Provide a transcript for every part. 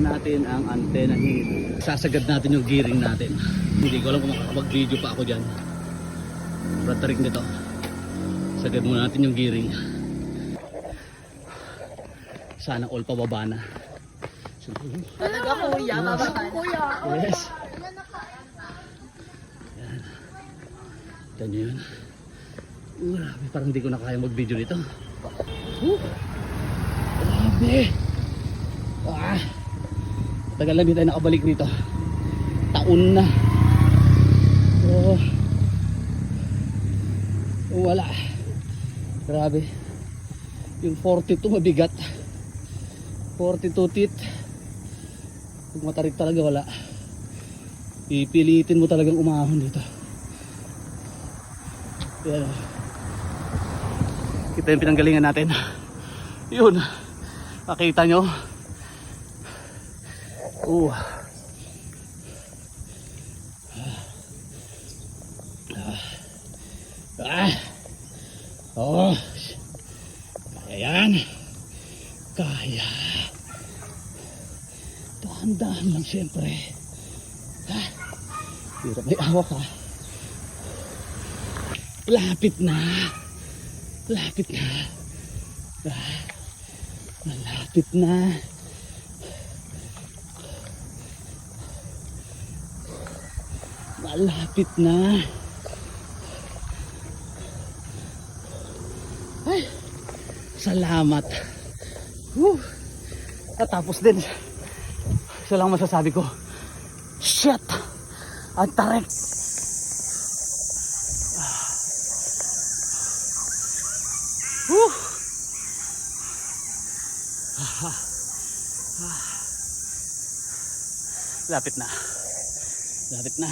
natin ang antenna hill. Sasagad natin yung gearing natin. Hindi ko alam kung makakapag-video pa ako dyan. Ratarik nito. Sagad muna natin yung gearing. Sana all pababa na. Talaga kuya, bababa kuya. Yes. Yan. Ito nyo yun. Grabe, parang hindi ko na kaya mag-video nito. Grabe. Tagal na hindi tayo nakabalik dito. Taon na. Wala. Grabe. Yung 42 mabigat. 42 teeth. Pag matarik talaga wala. Pipilitin mo talagang umahon dito. Yan. Kita yung pinanggalingan natin. Yun. Nakita nyo. Kaya yan. Kaya. Dahan-dahan lang siyempre. Hirap may awak ha. Lapit na. Lapit na. Malapit na. Malapit na. Ay, salamat. Natapos din. Isa lang masasabi ko. Shit! Ang tarik! Lapit na. Lapit na.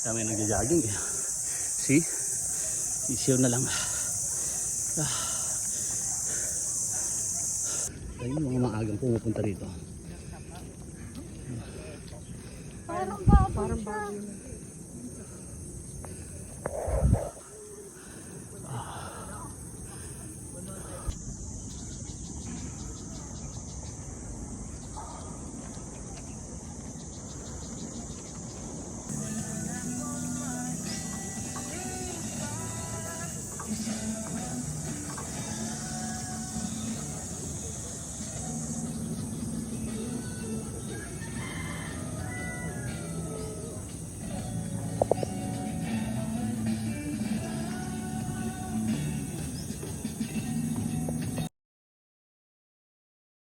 Dami nagja-jogging eh. See? Isiw na lang. Ayun mga maagang pumupunta dito. Parang bago.